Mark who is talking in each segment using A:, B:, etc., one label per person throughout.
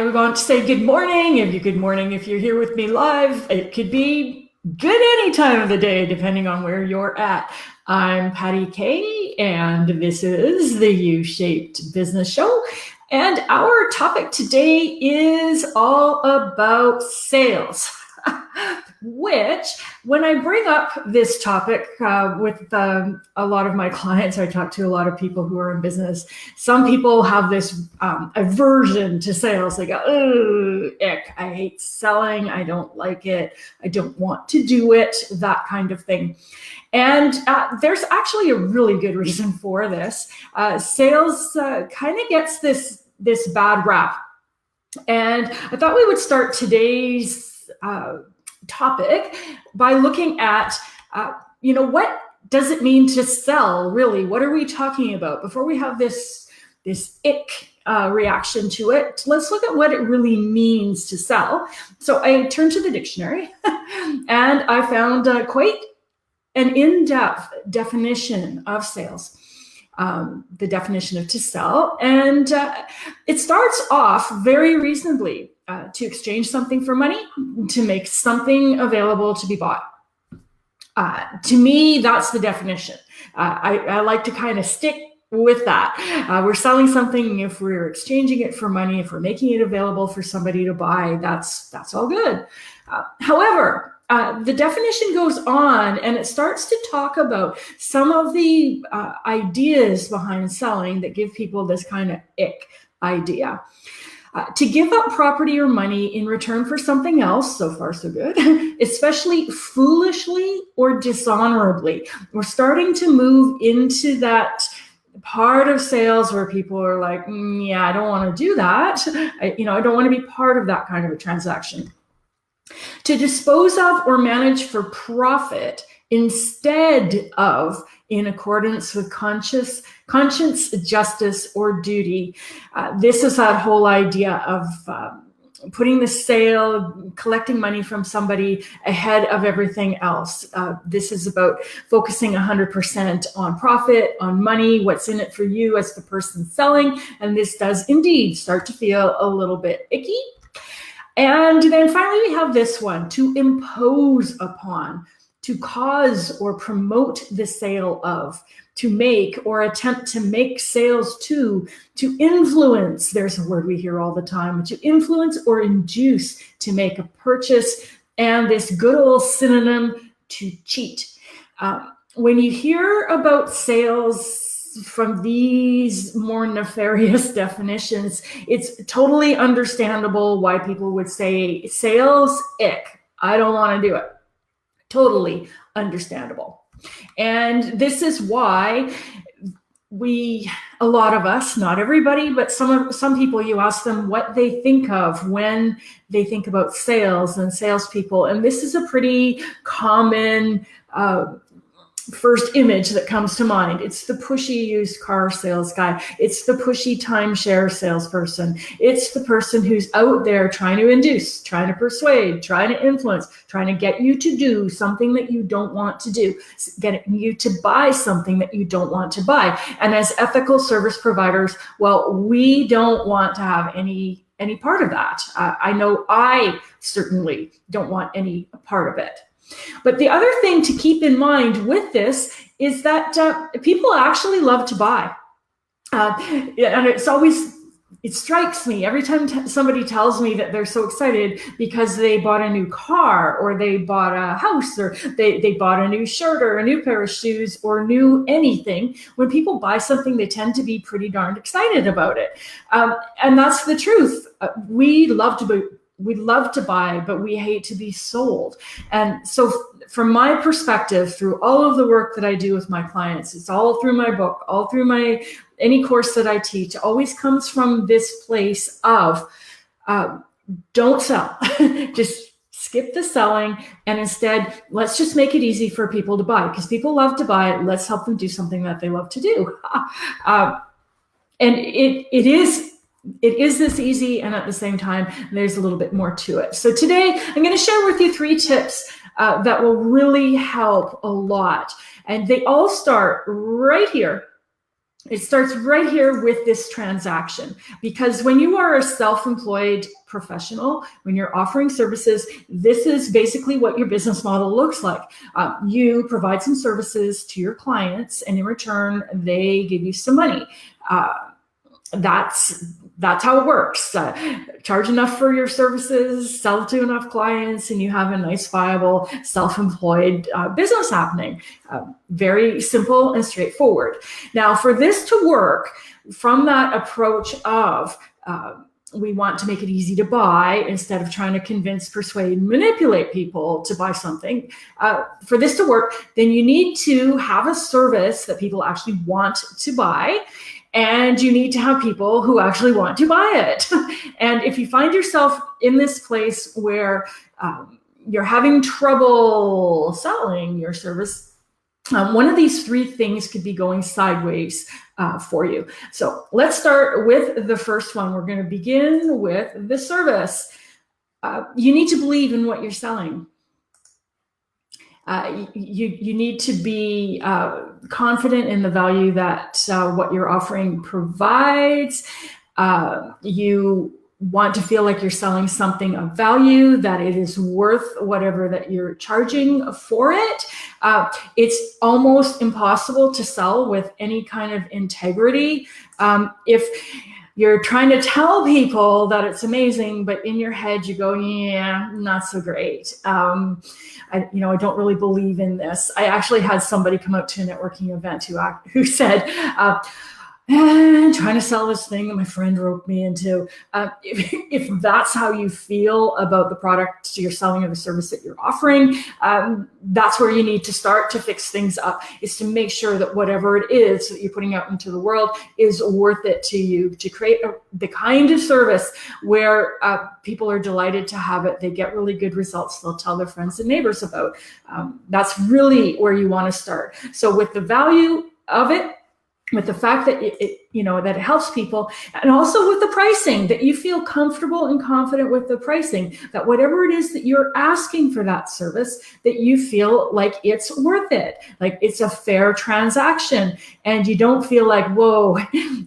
A: I want to say good morning. Good morning if you're here with me live. It could be good any time of the day, depending on where you're at. I'm Patty Kay, and this is the U-Shaped Business Show. And our topic today is all about sales. Which, when I bring up this topic with a lot of my clients, I talk to a lot of people who are in business. Some people have this aversion to sales. They go, "Oh, ick, I hate selling. I don't like it. I don't want to do it," that kind of thing. And there's actually a really good reason for this. Sales kind of gets this bad rap. And I thought we would start today's topic by looking at, what does it mean to sell, really? What are we talking about? Before we have this ick reaction to it, let's look at what it really means to sell. So I turned to the dictionary and I found quite an in-depth definition of sales. The definition of to sell, and it starts off very reasonably. To exchange something for money, to make something available to be bought. To me, that's the definition. I like to kind of stick with that. We're selling something. If we're exchanging it for money, if we're making it available for somebody to buy, that's all good. However, the definition goes on and it starts to talk about some of the ideas behind selling that give people this kind of ick idea. To give up property or money in return for something else, so far so good, especially foolishly or dishonorably. We're starting to move into that part of sales where people are like, yeah, I don't want to do that. I don't want to be part of that kind of a transaction. To dispose of or manage for profit instead of in accordance with conscience, justice, or duty. This is that whole idea of putting the sale, collecting money from somebody ahead of everything else. This is about focusing 100% on profit, on money, what's in it for you as the person selling. And this does indeed start to feel a little bit icky. And then finally, we have this one, to impose upon, to cause or promote the sale of, to make or attempt to make sales to influence, there's a word we hear all the time, to influence or induce to make a purchase, and this good old synonym, to cheat. When you hear about sales from these more nefarious definitions, it's totally understandable why people would say sales, ick, I don't want to do it. Totally understandable. And this is why a lot of us, not everybody, but some people, you ask them what they think of when they think about sales and salespeople. And this is a pretty common first image that comes to mind. It's the pushy used car sales guy. It's the pushy timeshare salesperson. It's the person who's out there trying to induce, trying to persuade, trying to influence, trying to get you to do something that you don't want to do, getting you to buy something that you don't want to buy. And as ethical service providers, well, we don't want to have any part of that. I know I certainly don't want any part of it. But the other thing to keep in mind with this is that people actually love to buy. And it strikes me every time somebody tells me that they're so excited because they bought a new car, or they bought a house, or they bought a new shirt or a new pair of shoes or new anything. When people buy something, they tend to be pretty darned excited about it. And that's the truth. We love to buy, but we hate to be sold. And so from my perspective, through all of the work that I do with my clients, it's all through my book, all through any course that I teach, always comes from this place of don't sell. Just skip the selling, and instead, let's just make it easy for people to buy, because people love to buy. Let's help them do something that they love to do. And it is this easy, and at the same time, there's a little bit more to it. So today, I'm going to share with you 3 tips that will really help a lot. And they all start right here It starts right here with this transaction, because when you are a self-employed professional, when you're offering services, this is basically what your business model looks like. You provide some services to your clients, and in return, they give you some money. That's how it works. Charge enough for your services, sell to enough clients, and you have a nice, viable, self-employed business happening. Very simple and straightforward. Now, for this to work, from that approach of we want to make it easy to buy instead of trying to convince, persuade, manipulate people to buy something. For this to work, then you need to have a service that people actually want to buy. And you need to have people who actually want to buy it. And if you find yourself in this place where you're having trouble selling your service, one of these three things could be going sideways for you. So let's start with the first one. We're going to begin with the service. You need to believe in what you're selling. You need to be confident in the value that what you're offering provides. You want to feel like you're selling something of value, that it is worth whatever that you're charging for it. It's almost impossible to sell with any kind of integrity. If you're trying to tell people that it's amazing, but in your head you go, yeah, not so great. I don't really believe in this. I actually had somebody come out to a networking event who said, trying to sell this thing that my friend roped me into. If that's how you feel about the product you're selling or the service that you're offering, that's where you need to start to fix things up, is to make sure that whatever it is that you're putting out into the world is worth it to you, to create the kind of service where people are delighted to have it. They get really good results. They'll tell their friends and neighbors about. That's really where you want to start. So with the value of it, with the fact that that it helps people, and also with the pricing, that you feel comfortable and confident with the pricing, that whatever it is that you're asking for that service, that you feel like it's worth it, like it's a fair transaction, and you don't feel like, whoa,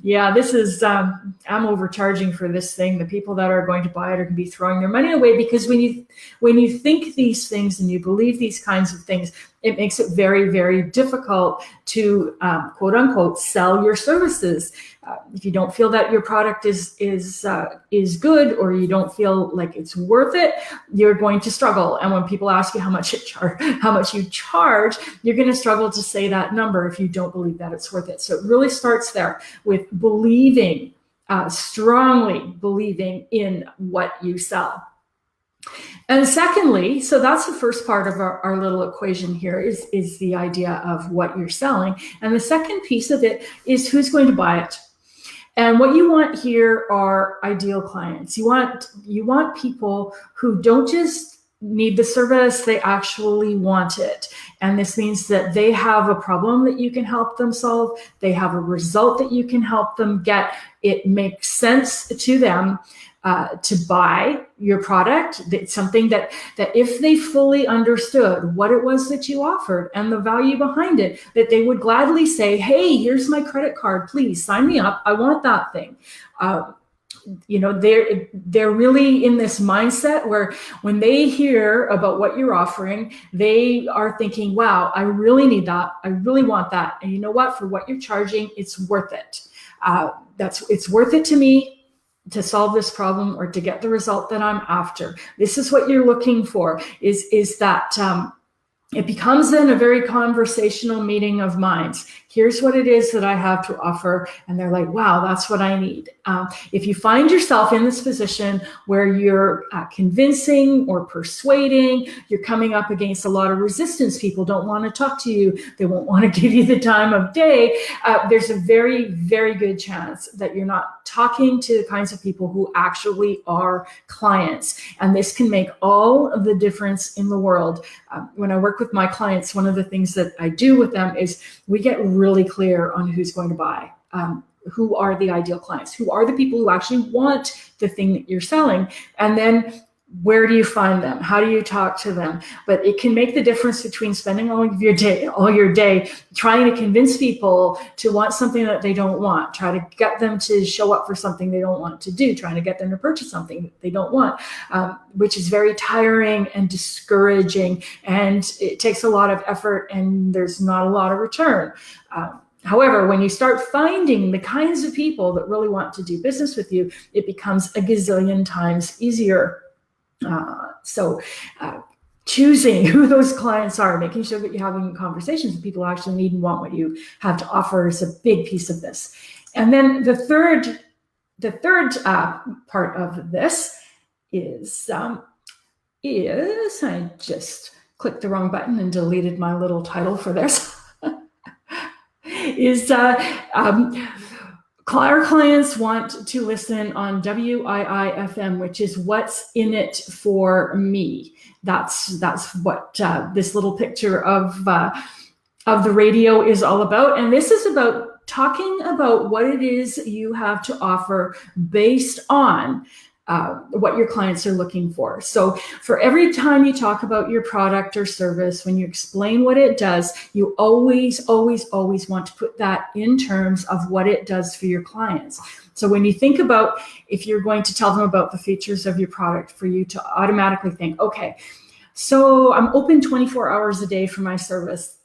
A: yeah, this is, I'm overcharging for this thing. The people that are going to buy it are going to be throwing their money away. Because when you think these things and you believe these kinds of things, it makes it very, very difficult to quote unquote sell your services. If you don't feel that your product is good, or you don't feel like it's worth it, you're going to struggle. And when people ask you how much you charge, you're going to struggle to say that number if you don't believe that it's worth it. So it really starts there with believing, strongly believing in what you sell. And secondly, so that's the first part of our little equation here, is the idea of what you're selling. And the second piece of it is who's going to buy it. And what you want here are ideal clients. You want people who don't just need the service, they actually want it. And this means that they have a problem that you can help them solve. They have a result that you can help them get. It makes sense to them to buy your product. It's something that if they fully understood what it was that you offered and the value behind it, that they would gladly say, hey, here's my credit card, please sign me up. I want that thing. They're really in this mindset where when they hear about what you're offering, they are thinking, wow, I really need that. I really want that. And you know what? For what you're charging, it's worth it. It's worth it to me to solve this problem or to get the result that I'm after. This is what you're looking for, is that it becomes then a very conversational meeting of minds. Here's what it is that I have to offer. And they're like, wow, that's what I need. If you find yourself in this position where you're convincing or persuading, you're coming up against a lot of resistance, people don't want to talk to you, they won't want to give you the time of day, there's a very, very good chance that you're not talking to the kinds of people who actually are clients. And this can make all of the difference in the world. When I work with my clients, one of the things that I do with them is we get really clear on who's going to buy. Who are the ideal clients? Who are the people who actually want the thing that you're selling? And then Where do you find them? How do you talk to them? But it can make the difference between spending all your day trying to convince people to want something that they don't want, try to get them to show up for something they don't want to do, trying to get them to purchase something that they don't want, which is very tiring and discouraging, and it takes a lot of effort, and there's not a lot of return. However, when you start finding the kinds of people that really want to do business with you, it becomes a gazillion times easier. So choosing who those clients are, making sure that you're having conversations with people who actually need and want what you have to offer is a big piece of this. And then the third part of this is I just clicked the wrong button and deleted my little title for this. Our clients want to listen on WIIFM, which is what's in it for me. That's what this little picture of the radio is all about. And this is about talking about what it is you have to offer based on what your clients are looking for. So for every time you talk about your product or service, when you explain what it does, you always want to put that in terms of what it does for your clients. So when you think about, if you're going to tell them about the features of your product, for you to automatically think, okay, so I'm open 24 hours a day for my service.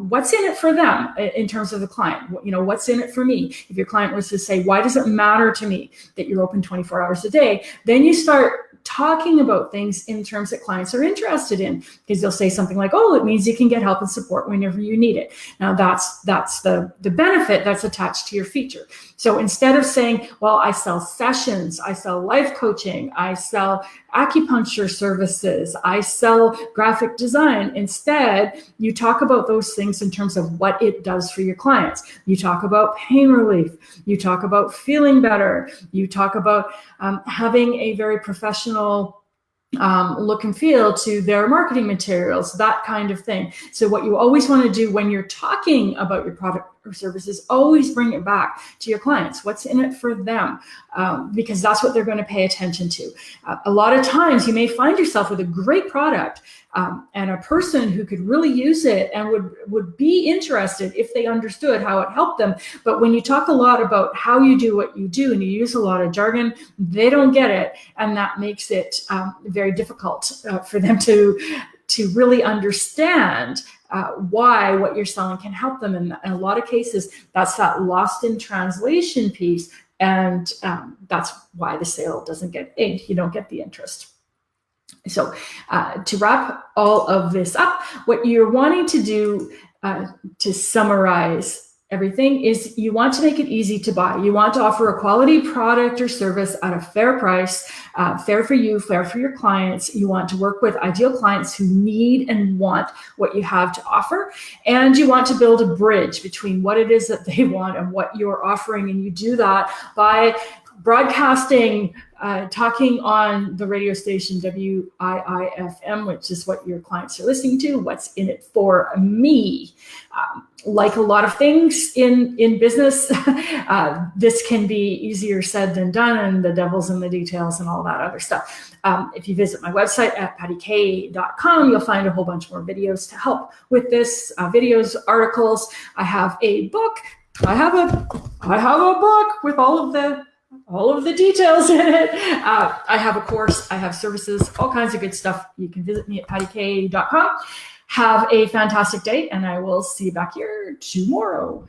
A: What's in it for them in terms of the client? What's in it for me? If your client was to say, why does it matter to me that you're open 24 hours a day? Then you start talking about things in terms that clients are interested in, because they'll say something like, oh, it means you can get help and support whenever you need it. Now that's the benefit that's attached to your feature. So instead of saying, well, I sell sessions, I sell life coaching, I sell acupuncture services, I sell graphic design, instead you talk about those things in terms of what it does for your clients. You talk about pain relief, you talk about feeling better, you talk about having a very professional look and feel to their marketing materials, that kind of thing. So what you always want to do when you're talking about your product or services, always bring it back to your clients. What's in it for them? Because that's what they're going to pay attention to. A lot of times you may find yourself with a great product and a person who could really use it and would be interested if they understood how it helped them. But when you talk a lot about how you do what you do and you use a lot of jargon, they don't get it. And that makes it very difficult for them to really understand why what you're selling can help them. And in a lot of cases, that's that lost in translation piece. And that's why the sale doesn't get inked. You don't get the interest. So to wrap all of this up, what you're wanting to do to summarize everything is you want to make it easy to buy. You want to offer a quality product or service at a fair price, fair for you, fair for your clients. You want to work with ideal clients who need and want what you have to offer. And you want to build a bridge between what it is that they want and what you're offering. And you do that by broadcasting, talking on the radio station WIIFM, which is what your clients are listening to. What's in it for me? Like a lot of things in business, this can be easier said than done, and the devil's in the details and all that other stuff. If you visit my website at pattykay.com, you'll find a whole bunch more videos to help with this, videos, articles. I have a book. I have a book with all of the details in it. I have a course, I have services, all kinds of good stuff. You can visit me at pattykay.com. Have a fantastic day, and I will see you back here tomorrow.